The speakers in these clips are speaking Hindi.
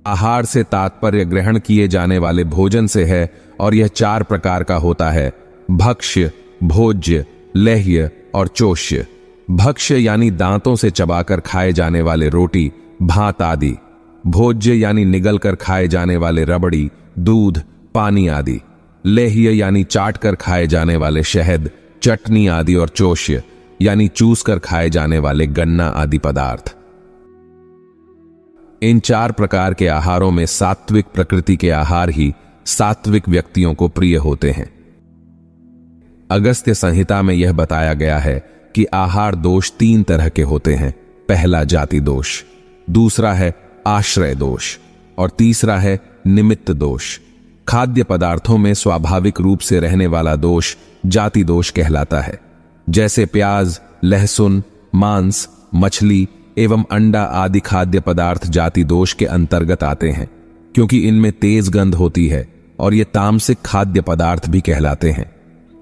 आहार से तात्पर्य ग्रहण किए जाने वाले भोजन से है और यह 4 प्रकार का होता है: भक्ष्य, भोज्य, लेह्य और चोष्य। भक्ष्य यानी दांतों से चबाकर खाए जाने वाले रोटी, भात आदि। भोज्य यानी निगल कर खाए जाने वाले रबड़ी, दूध, पानी आदि। लेह्य यानी चाट कर खाए जाने वाले शहद, चटनी आदि। और चोष्य यानी चूस कर खाए जाने वाले गन्ना आदि पदार्थ। इन 4 प्रकार के आहारों में सात्विक प्रकृति के आहार ही सात्विक व्यक्तियों को प्रिय होते हैं। अगस्त्य संहिता में यह बताया गया है कि आहार दोष 3 तरह के होते हैं। पहला जाति दोष, दूसरा है आश्रय दोष और तीसरा है निमित्त दोष। खाद्य पदार्थों में स्वाभाविक रूप से रहने वाला दोष जाति दोष कहलाता है। जैसे प्याज, लहसुन, मांस, मछली एवं अंडा आदि खाद्य पदार्थ जाति दोष के अंतर्गत आते हैं, क्योंकि इनमें तेज गंध होती है और ये तामसिक खाद्य पदार्थ भी कहलाते हैं।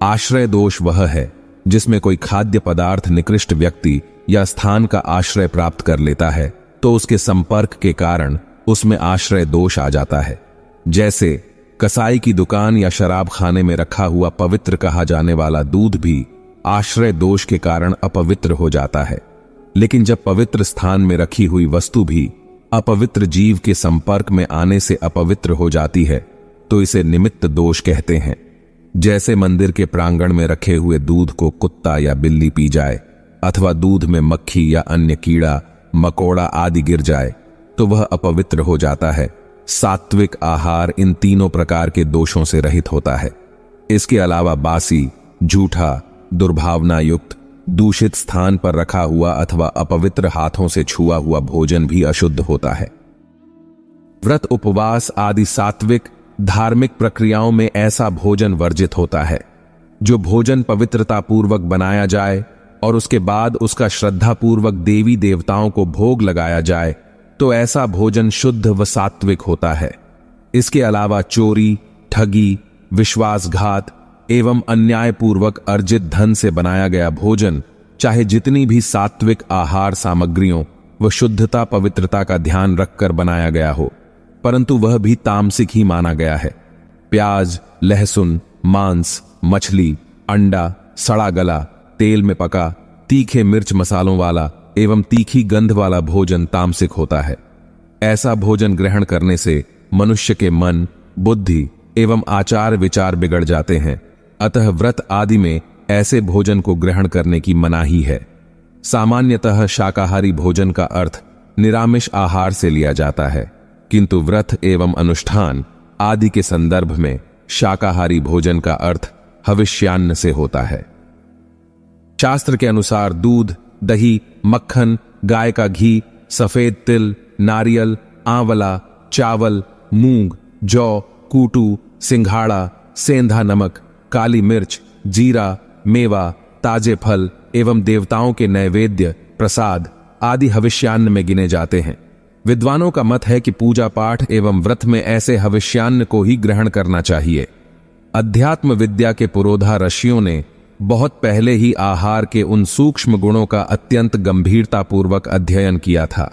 आश्रय दोष वह है जिसमें कोई खाद्य पदार्थ निकृष्ट व्यक्ति या स्थान का आश्रय प्राप्त कर लेता है तो उसके संपर्क के कारण उसमें आश्रय दोष आ जाता है। जैसे कसाई की दुकान या शराब खाने में रखा हुआ पवित्र कहा जाने वाला दूध भी आश्रय दोष के कारण अपवित्र हो जाता है। लेकिन जब पवित्र स्थान में रखी हुई वस्तु भी अपवित्र जीव के संपर्क में आने से अपवित्र हो जाती है तो इसे निमित्त दोष कहते हैं। जैसे मंदिर के प्रांगण में रखे हुए दूध को कुत्ता या बिल्ली पी जाए अथवा दूध में मक्खी या अन्य कीड़ा मकोड़ा आदि गिर जाए तो वह अपवित्र हो जाता है। सात्विक आहार इन तीनों प्रकार के दोषों से रहित होता है। इसके अलावा बासी, झूठा, दुर्भावना युक्त, दूषित स्थान पर रखा हुआ अथवा अपवित्र हाथों से छुआ हुआ भोजन भी अशुद्ध होता है। व्रत, उपवास आदि सात्विक धार्मिक प्रक्रियाओं में ऐसा भोजन वर्जित होता है। जो भोजन पवित्रता पूर्वक बनाया जाए और उसके बाद उसका श्रद्धा पूर्वक देवी देवताओं को भोग लगाया जाए तो ऐसा भोजन शुद्ध व सात्विक होता है। इसके अलावा चोरी, ठगी, विश्वासघात एवं अन्यायपूर्वक अर्जित धन से बनाया गया भोजन, चाहे जितनी भी सात्विक आहार सामग्रियों व शुद्धता पवित्रता का ध्यान रखकर बनाया गया हो, परंतु वह भी तामसिक ही माना गया है। प्याज, लहसुन, मांस, मछली, अंडा, सड़ा गला, तेल में पका, तीखे मिर्च मसालों वाला एवं तीखी गंध वाला भोजन तामसिक होता है। ऐसा भोजन ग्रहण करने से मनुष्य के मन, बुद्धि एवं आचार विचार बिगड़ जाते हैं। अतः व्रत आदि में ऐसे भोजन को ग्रहण करने की मनाही है। सामान्यतः शाकाहारी भोजन का अर्थ निरामिष आहार से लिया जाता है, किंतु व्रत एवं अनुष्ठान आदि के संदर्भ में शाकाहारी भोजन का अर्थ हविष्यान्न से होता है। शास्त्र के अनुसार दूध, दही, मक्खन, गाय का घी, सफेद तिल, नारियल, आंवला, चावल, मूंग, जौ, कूटू, सिंघाड़ा, सेंधा नमक, काली मिर्च, जीरा, मेवा, ताजे फल एवं देवताओं के नैवेद्य, प्रसाद आदि हविष्यान्न में गिने जाते हैं। विद्वानों का मत है कि पूजा पाठ एवं व्रत में ऐसे हविष्यान्न को ही ग्रहण करना चाहिए। अध्यात्म विद्या के पुरोधा ऋषियों ने बहुत पहले ही आहार के उन सूक्ष्म गुणों का अत्यंत गंभीरतापूर्वक अध्ययन किया था।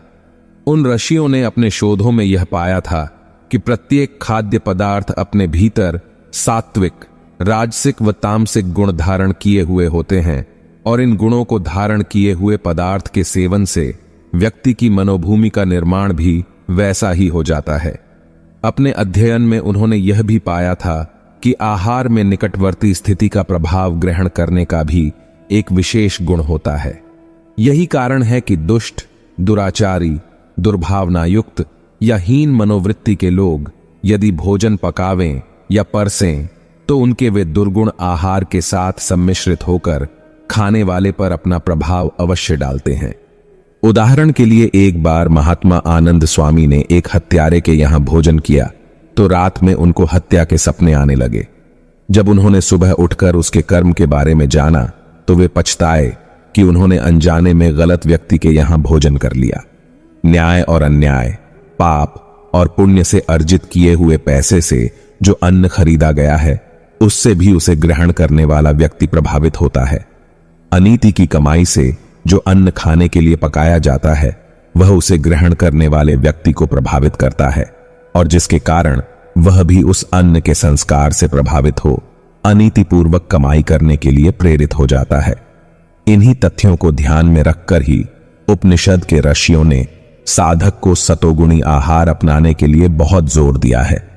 उन ऋषियों ने अपने शोधों में यह पाया था कि प्रत्येक खाद्य पदार्थ अपने भीतर सात्विक, राजसिक व तामसिक गुण धारण किए हुए होते हैं और इन गुणों को धारण किए हुए पदार्थ के सेवन से व्यक्ति की मनोभूमि का निर्माण भी वैसा ही हो जाता है। अपने अध्ययन में उन्होंने यह भी पाया था कि आहार में निकटवर्ती स्थिति का प्रभाव ग्रहण करने का भी एक विशेष गुण होता है। यही कारण है कि दुष्ट, दुराचारी, दुर्भावनायुक्त या हीन मनोवृत्ति के लोग यदि भोजन पकावें या परसें तो उनके वे दुर्गुण आहार के साथ सम्मिश्रित होकर खाने वाले पर अपना प्रभाव अवश्य डालते हैं। उदाहरण के लिए एक बार महात्मा आनंद स्वामी ने एक हत्यारे के यहां भोजन किया तो रात में उनको हत्या के सपने आने लगे। जब उन्होंने सुबह उठकर उसके कर्म के बारे में जाना तो वे पछताए कि उन्होंने अनजाने में गलत व्यक्ति के यहां भोजन कर लिया। न्याय और अन्याय, पाप और पुण्य से अर्जित किए हुए पैसे से जो अन्न खरीदा गया है उससे भी उसे ग्रहण करने वाला व्यक्ति प्रभावित होता है। अनीति की कमाई से जो अन्न खाने के लिए पकाया जाता है वह उसे ग्रहण करने वाले व्यक्ति को प्रभावित करता है। और जिसके कारण वह भी उस अन्न के संस्कार से प्रभावित हो अनीतिपूर्वक कमाई करने के लिए प्रेरित हो जाता है। इन्हीं तथ्यों को ध्यान में रखकर ही उपनिषद के ऋषियों ने साधक को सतोगुणी आहार अपनाने के लिए बहुत जोर दिया है।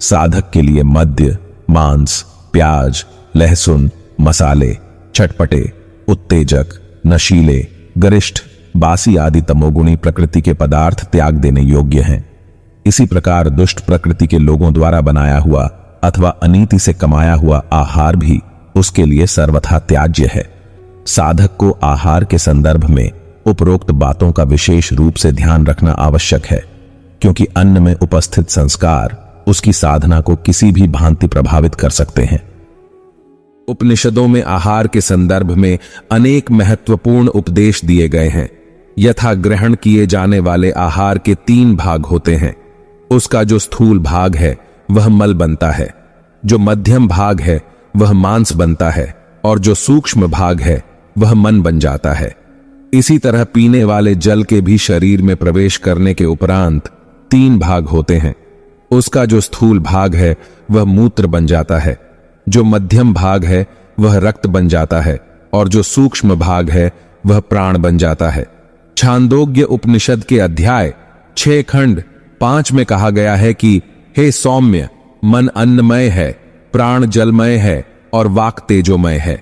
साधक के लिए मद्य, मांस, प्याज, लहसुन, मसाले, चटपटे, उत्तेजक, नशीले, गरिष्ठ, बासी आदि तमोगुणी प्रकृति के पदार्थ त्याग देने योग्य हैं। इसी प्रकार दुष्ट प्रकृति के लोगों द्वारा बनाया हुआ अथवा अनीति से कमाया हुआ आहार भी उसके लिए सर्वथा त्याज्य है। साधक को आहार के संदर्भ में उपरोक्त बातों का विशेष रूप से ध्यान रखना आवश्यक है, क्योंकि अन्न में उपस्थित संस्कार उसकी साधना को किसी भी भांति प्रभावित कर सकते हैं। उपनिषदों में आहार के संदर्भ में अनेक महत्वपूर्ण उपदेश दिए गए हैं। यथा ग्रहण किए जाने वाले आहार के 3 भाग होते हैं। उसका जो स्थूल भाग है वह मल बनता है, जो मध्यम भाग है वह मांस बनता है, और जो सूक्ष्म भाग है वह मन बन जाता है। इसी तरह पीने वाले जल के भी शरीर में प्रवेश करने के उपरांत 3 भाग होते हैं। उसका जो स्थूल भाग है वह मूत्र बन जाता है, जो मध्यम भाग है वह रक्त बन जाता है, और जो सूक्ष्म भाग है वह प्राण बन जाता है। छांदोग्य उपनिषद के अध्याय 6 खंड 5 में कहा गया है कि हे सौम्य, मन अन्नमय है, प्राण जलमय है और वाक तेजोमय है।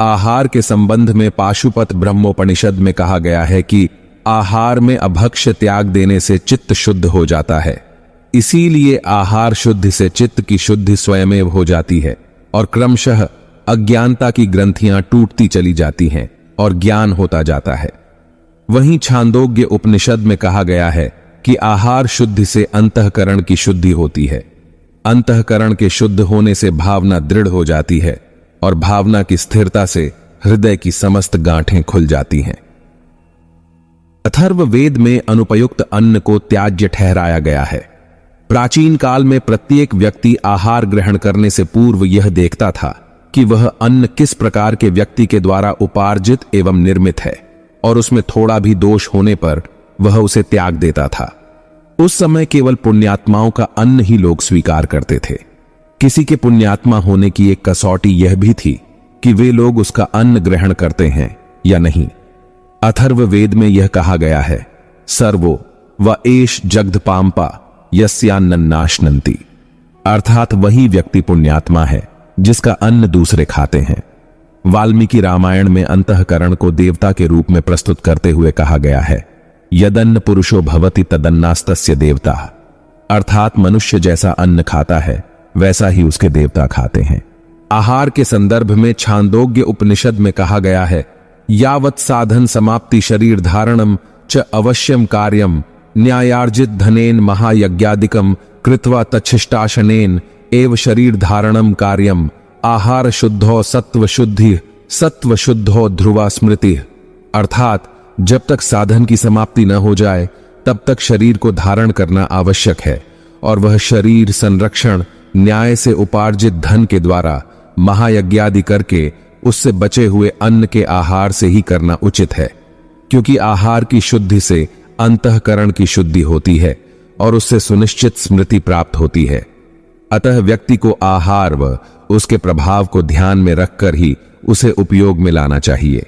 आहार के संबंध में पाशुपत ब्रह्मोपनिषद में कहा गया है कि आहार में अभक्ष्य त्याग देने से चित्त शुद्ध हो जाता है। इसीलिए आहार शुद्धि से चित्त की शुद्धि स्वयमेव हो जाती है और क्रमशः अज्ञानता की ग्रंथियां टूटती चली जाती हैं और ज्ञान होता जाता है। वहीं छांदोग्य उपनिषद में कहा गया है कि आहार शुद्धि से अंतःकरण की शुद्धि होती है। अंतःकरण के शुद्ध होने से भावना दृढ़ हो जाती है और भावना की स्थिरता से हृदय की समस्त गांठें खुल जाती हैं। अथर्व वेद में अनुपयुक्त अन्न को त्याज्य ठहराया गया है। प्राचीन काल में प्रत्येक व्यक्ति आहार ग्रहण करने से पूर्व यह देखता था कि वह अन्न किस प्रकार के व्यक्ति के द्वारा उपार्जित एवं निर्मित है, और उसमें थोड़ा भी दोष होने पर वह उसे त्याग देता था। उस समय केवल पुण्यात्माओं का अन्न ही लोग स्वीकार करते थे। किसी के पुण्यात्मा होने की एक कसौटी यह भी थी कि वे लोग उसका अन्न ग्रहण करते हैं या नहीं। अथर्व वेद में यह कहा गया है, सर्वो व एष जगदपाम्पा यस्यान्नन्नाश्नन्ति, अर्थात वही व्यक्ति पुण्यात्मा है जिसका अन्न दूसरे खाते हैं। वाल्मीकि रामायण में अंतःकरण को देवता के रूप में प्रस्तुत करते हुए कहा गया है, यदन्न पुरुषो भवति तदन्नास्तस्य देवता, अर्थात मनुष्य जैसा अन्न खाता है वैसा ही उसके देवता खाते हैं। आहार के संदर्भ में छांदोग्य उपनिषद में कहा गया है, यावत् साधन समाप्ति शरीर धारणम च अवश्यम कार्यम न्यायार्जित धनेन महायज्ञादिकम कृत्वा तच्छिष्टाशनेन एव शरीर धारणम कार्यम आहार शुद्धो सत्व शुद्धो ध्रुवा स्मृति, अर्थात जब तक साधन की समाप्ति न हो जाए तब तक शरीर को धारण करना आवश्यक है, और वह शरीर संरक्षण न्याय से उपार्जित धन के द्वारा महायज्ञादि करके उससे बचे हुए अन्न के आहार से ही करना उचित है, क्योंकि आहार की शुद्धि से अंतःकरण की शुद्धि होती है और उससे सुनिश्चित स्मृति प्राप्त होती है। अतः व्यक्ति को आहार व उसके प्रभाव को ध्यान में रखकर ही उसे उपयोग में लाना चाहिए।